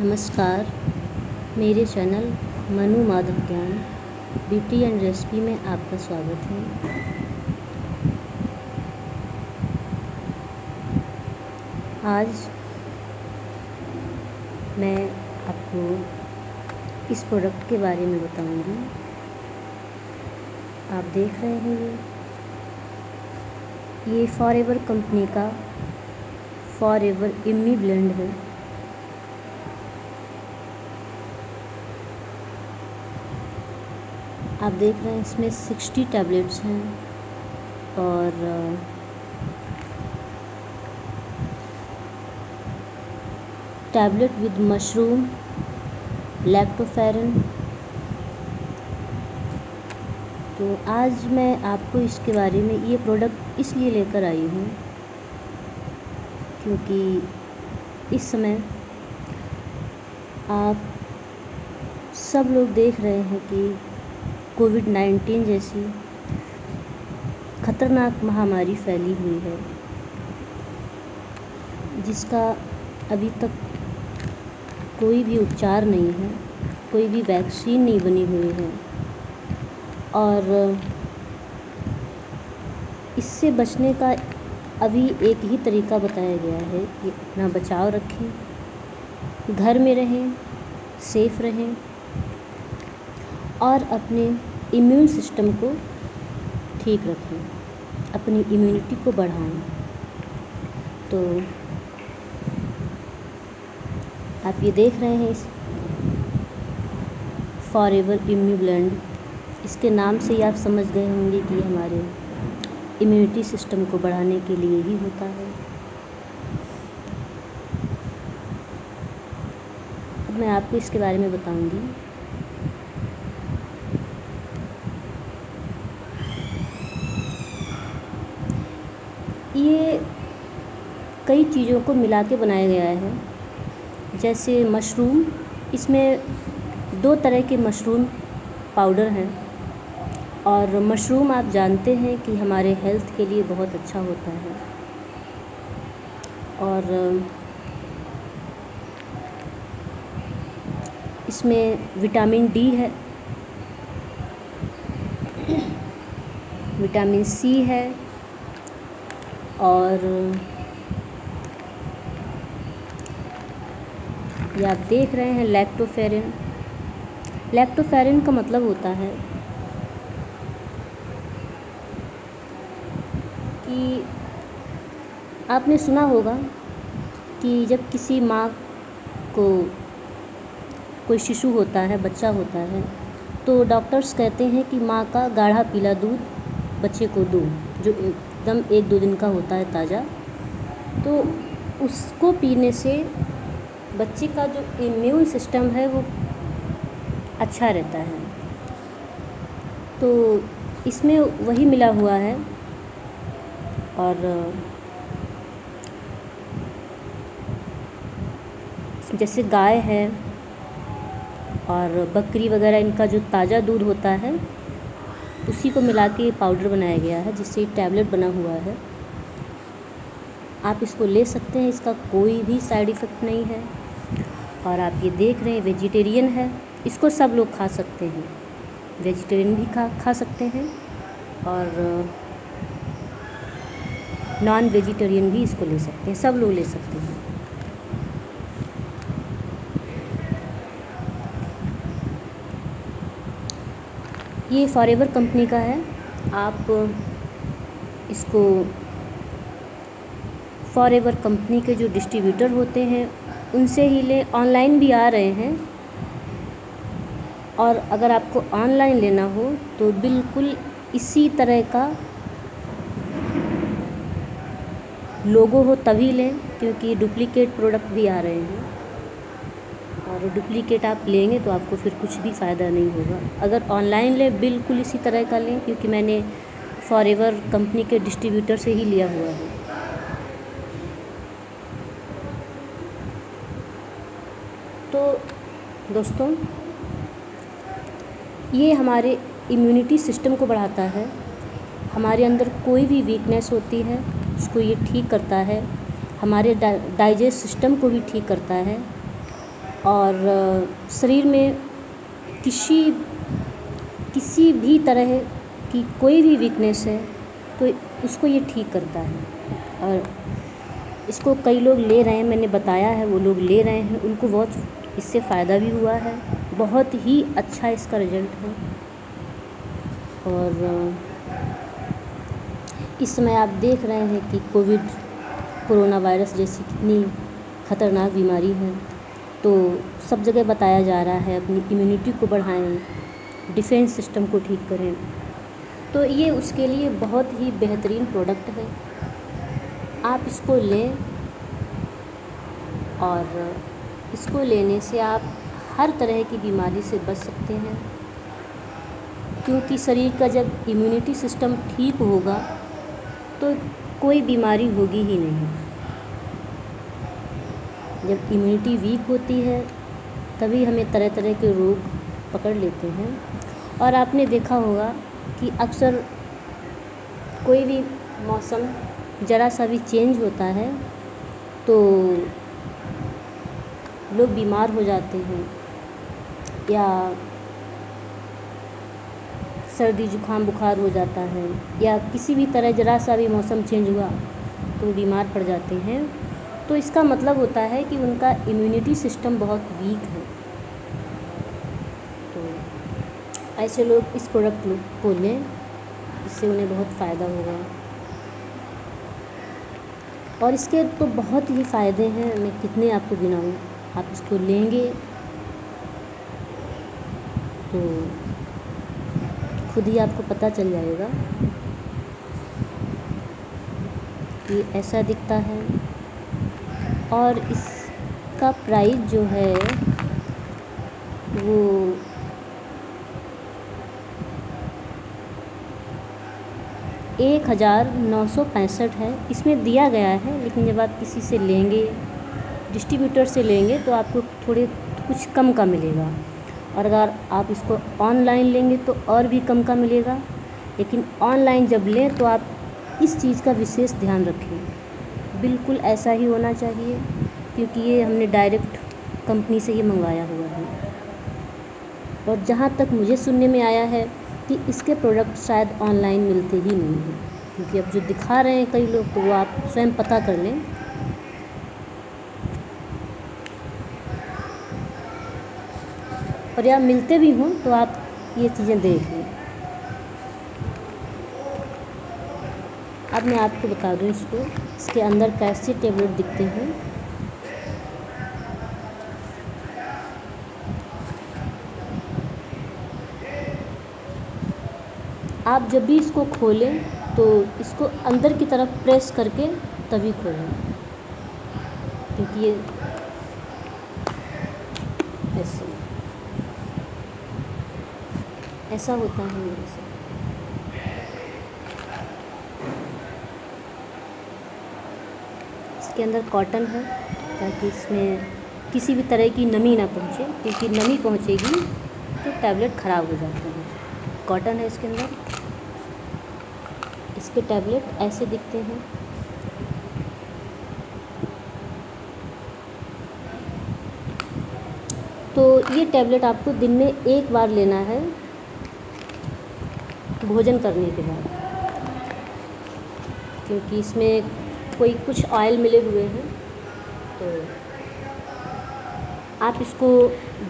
नमस्कार। मेरे चैनल मनु माधव ज्ञान ब्यूटी एंड रेसिपी में आपका स्वागत है। आज मैं आपको इस प्रोडक्ट के बारे में बताऊंगी। आप देख रहे हैं ये फॉरएवर कंपनी का फॉरएवर इम्मी ब्लेंड है। आप देख रहे हैं इसमें 60 टैबलेट्स हैं और टैबलेट विद मशरूम, लैक्टोफेरन। तो आज मैं आपको इसके बारे में ये प्रोडक्ट इसलिए लेकर आई हूँ क्योंकि इस समय आप सब लोग देख रहे हैं कि कोविड-19 जैसी खतरनाक महामारी फैली हुई है, जिसका अभी तक कोई भी उपचार नहीं है, कोई भी वैक्सीन नहीं बनी हुई है। और इससे बचने का अभी एक ही तरीका बताया गया है कि अपना बचाव रखें, घर में रहें, सेफ रहें और अपने इम्यून सिस्टम को ठीक रखें, अपनी इम्यूनिटी को बढ़ाएं। तो आप ये देख रहे हैं इस फॉरएवर इम्मी ब्लेंड, इसके नाम से ही आप समझ गए होंगे कि हमारे इम्यूनिटी सिस्टम को बढ़ाने के लिए ही होता है। अब मैं आपको इसके बारे में बताऊंगी। ये कई चीज़ों को मिला के बनाया गया है, जैसे मशरूम। इसमें 2 तरह के मशरूम पाउडर हैं और मशरूम आप जानते हैं कि हमारे हेल्थ के लिए बहुत अच्छा होता है। और इसमें विटामिन डी है, विटामिन सी है और ये आप देख रहे हैं लैक्टोफेरन। लैक्टोफेरन का मतलब होता है कि आपने सुना होगा कि जब किसी माँ को कोई शिशु होता है, बच्चा होता है, तो डॉक्टर्स कहते हैं कि माँ का गाढ़ा पीला दूध बच्चे को दो, जो एकदम 1-2 दिन का होता है ताज़ा। तो उसको पीने से बच्चे का जो इम्यून सिस्टम है वो अच्छा रहता है। तो इसमें वही मिला हुआ है। और जैसे गाय है और बकरी वगैरह, इनका जो ताज़ा दूध होता है उसी को मिला के पाउडर बनाया गया है, जिससे टैबलेट बना हुआ है। आप इसको ले सकते हैं, इसका कोई भी साइड इफ़ेक्ट नहीं है। और आप ये देख रहे हैं वेजिटेरियन है, इसको सब लोग खा सकते हैं, वेजिटेरियन भी खा सकते हैं और नॉन वेजिटेरियन भी इसको ले सकते हैं, सब लोग ले सकते हैं। ये फॉरएवर कंपनी का है। आप इसको फॉरएवर कंपनी के जो डिस्ट्रीब्यूटर होते हैं उनसे ही ले, ऑनलाइन भी आ रहे हैं। और अगर आपको ऑनलाइन लेना हो तो बिल्कुल इसी तरह का लोगो हो तभी लें, क्योंकि डुप्लीकेट प्रोडक्ट भी आ रहे हैं और डुप्लीकेट आप लेंगे तो आपको फिर कुछ भी फ़ायदा नहीं होगा। अगर ऑनलाइन लें बिल्कुल इसी तरह का लें, क्योंकि मैंने फॉरएवर कंपनी के डिस्ट्रीब्यूटर से ही लिया हुआ है। तो दोस्तों, ये हमारे इम्यूनिटी सिस्टम को बढ़ाता है। हमारे अंदर कोई भी वीकनेस होती है उसको ये ठीक करता है। हमारे डाइजेस्ट सिस्टम को भी ठीक करता है और शरीर में किसी किसी भी तरह की कोई भी वीकनेस है तो उसको ये ठीक करता है। और इसको कई लोग ले रहे हैं, मैंने बताया है, वो लोग ले रहे हैं, उनको बहुत इससे फ़ायदा भी हुआ है, बहुत ही अच्छा इसका रिज़ल्ट है। और इस समय आप देख रहे हैं कि कोरोना वायरस जैसी कितनी ख़तरनाक बीमारी है, तो सब जगह बताया जा रहा है अपनी इम्यूनिटी को बढ़ाएं, डिफेंस सिस्टम को ठीक करें। तो ये उसके लिए बहुत ही बेहतरीन प्रोडक्ट है, आप इसको लें। और इसको लेने से आप हर तरह की बीमारी से बच सकते हैं, क्योंकि शरीर का जब इम्यूनिटी सिस्टम ठीक होगा तो कोई बीमारी होगी ही नहीं। जब इम्यूनिटी वीक होती है तभी हमें तरह तरह के रोग पकड़ लेते हैं। और आपने देखा होगा कि अक्सर कोई भी मौसम ज़रा सा भी चेंज होता है तो लोग बीमार हो जाते हैं, या सर्दी जुकाम बुखार हो जाता है, या किसी भी तरह ज़रा सा भी मौसम चेंज हुआ तो बीमार पड़ जाते हैं। तो इसका मतलब होता है कि उनका इम्यूनिटी सिस्टम बहुत वीक है। तो ऐसे लोग इस प्रोडक्ट को लें, इससे उन्हें बहुत फ़ायदा होगा। और इसके तो बहुत ही फ़ायदे हैं, मैं कितने आपको गिनाऊँ। आप इसको लेंगे तो खुद ही आपको पता चल जाएगा। ये ऐसा दिखता है और इसका प्राइस जो है वो 1965 है, इसमें दिया गया है। लेकिन जब आप किसी से लेंगे, डिस्ट्रीब्यूटर से लेंगे, तो आपको थोड़े कुछ कम का मिलेगा। और अगर आप इसको ऑनलाइन लेंगे तो और भी कम का मिलेगा। लेकिन ऑनलाइन जब लें तो आप इस चीज़ का विशेष ध्यान रखें, बिल्कुल ऐसा ही होना चाहिए, क्योंकि ये हमने डायरेक्ट कंपनी से ही मंगवाया हुआ है। और जहाँ तक मुझे सुनने में आया है कि इसके प्रोडक्ट शायद ऑनलाइन मिलते ही नहीं हैं, क्योंकि अब जो दिखा रहे हैं कई लोग, तो वो आप स्वयं पता कर लें। और या मिलते भी हों तो आप ये चीज़ें देख लें। अब मैं आपको बता दूं इसके अंदर कैसे टेबलेट दिखते हैं। आप जब भी इसको खोलें तो इसको अंदर की तरफ प्रेस करके तभी खोलें, क्योंकि ये ऐसा होता है मेरे से। इसके अंदर कॉटन है ताकि इसमें किसी भी तरह की नमी ना पहुँचे, क्योंकि नमी पहुँचेगी तो टैबलेट ख़राब हो जाते हैं। कॉटन है इसके अंदर। इसके टैबलेट ऐसे दिखते हैं। तो ये टैबलेट आपको दिन में एक बार लेना है, भोजन करने के बाद, क्योंकि इसमें कुछ ऑयल मिले हुए हैं। तो आप इसको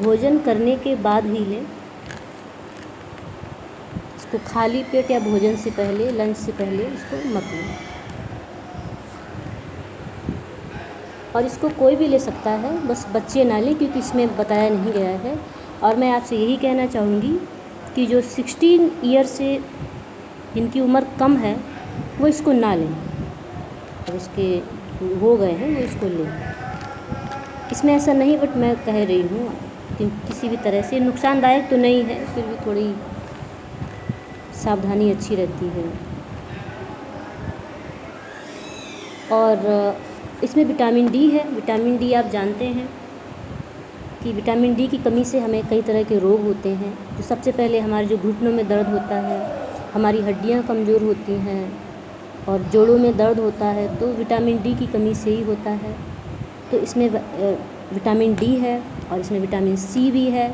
भोजन करने के बाद ही लें। इसको खाली पेट या भोजन से पहले, लंच से पहले इसको मत लें। और इसको कोई भी ले सकता है, बस बच्चे ना लें, क्योंकि इसमें बताया नहीं गया है। और मैं आपसे यही कहना चाहूँगी कि जो 16 ईयर से जिनकी उम्र कम है वो इसको ना लें, और इसके हो गए हैं वो इसको लें। इसमें ऐसा नहीं, बट मैं कह रही हूँ कि किसी भी तरह से नुकसानदायक तो नहीं है, फिर भी थोड़ी सावधानी अच्छी रहती है। और इसमें विटामिन डी है। विटामिन डी आप जानते हैं कि विटामिन डी की कमी से हमें कई तरह के रोग होते हैं। तो सबसे पहले हमारे जो घुटनों में दर्द होता है, हमारी हड्डियां कमज़ोर होती हैं और जोड़ों में दर्द होता है, तो विटामिन डी की कमी से ही होता है। तो इसमें विटामिन डी है। और इसमें विटामिन सी भी है।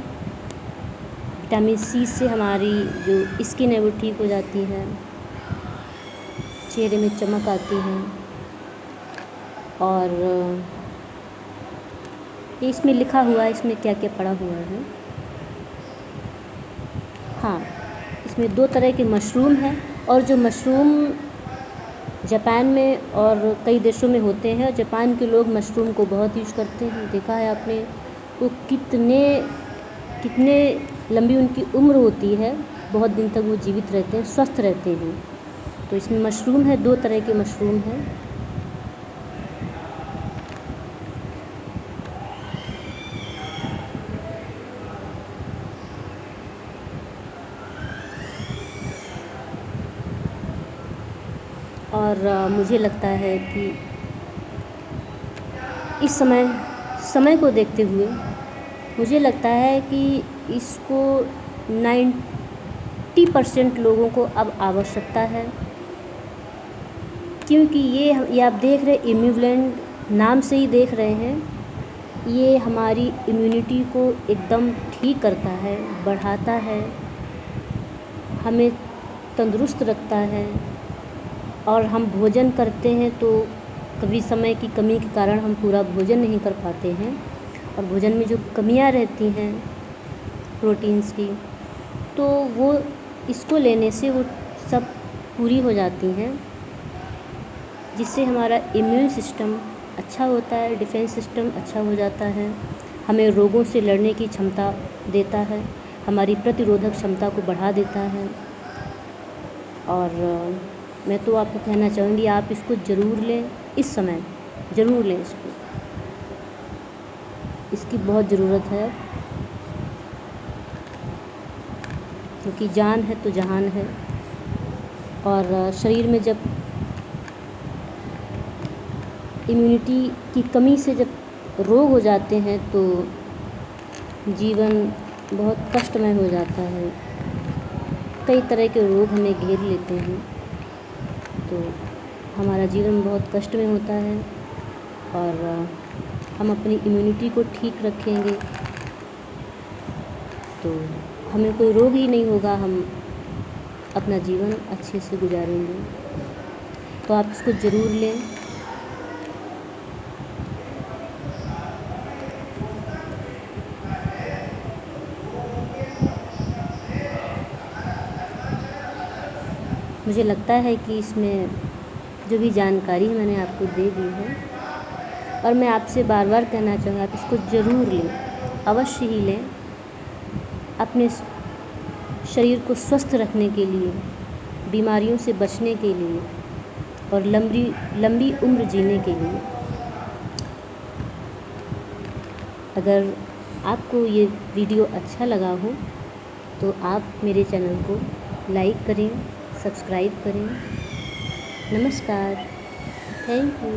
विटामिन सी से हमारी जो स्किन है वो ठीक हो जाती है, चेहरे में चमक आती है। और ये इसमें लिखा हुआ है, इसमें क्या क्या पड़ा हुआ है। हाँ, इसमें 2 तरह के मशरूम हैं, और जो मशरूम जापान में और कई देशों में होते हैं, और जापान के लोग मशरूम को बहुत यूज़ करते हैं। देखा है आपने, वो कितने लंबी उनकी उम्र होती है, बहुत दिन तक वो जीवित रहते हैं, स्वस्थ रहते हैं। तो इसमें मशरूम है, 2 तरह के मशरूम हैं। और मुझे लगता है कि इस समय को देखते हुए मुझे लगता है कि इसको 90% लोगों को अब आवश्यकता है, क्योंकि ये आप देख रहे इम्यूब्लेंट नाम से ही देख रहे हैं, ये हमारी इम्यूनिटी को एकदम ठीक करता है, बढ़ाता है, हमें तंदुरुस्त रखता है। और हम भोजन करते हैं तो कभी समय की कमी के कारण हम पूरा भोजन नहीं कर पाते हैं, और भोजन में जो कमियां रहती हैं प्रोटीन्स की, तो वो इसको लेने से वो सब पूरी हो जाती हैं, जिससे हमारा इम्यून सिस्टम अच्छा होता है, डिफेंस सिस्टम अच्छा हो जाता है, हमें रोगों से लड़ने की क्षमता देता है, हमारी प्रतिरोधक क्षमता को बढ़ा देता है। और मैं तो आपको कहना चाहूँगी आप इसको ज़रूर लें, इस समय ज़रूर लें इसको, इसकी बहुत ज़रूरत है, क्योंकि जान है तो जहान है। और शरीर में जब इम्यूनिटी की कमी से जब रोग हो जाते हैं तो जीवन बहुत कष्टमय हो जाता है, कई तरह के रोग हमें घेर लेते हैं, तो हमारा जीवन बहुत कष्ट में होता है। और हम अपनी इम्यूनिटी को ठीक रखेंगे तो हमें कोई रोग ही नहीं होगा, हम अपना जीवन अच्छे से गुजारेंगे। तो आप इसको ज़रूर लें। मुझे लगता है कि इसमें जो भी जानकारी है मैंने आपको दे दी है, और मैं आपसे बार बार कहना चाहूँगा आप इसको ज़रूर लें, अवश्य ही लें, अपने शरीर को स्वस्थ रखने के लिए, बीमारियों से बचने के लिए, और लंबी उम्र जीने के लिए। अगर आपको ये वीडियो अच्छा लगा हो तो आप मेरे चैनल को लाइक करें, सब्सक्राइब करें। नमस्कार, थैंक यू।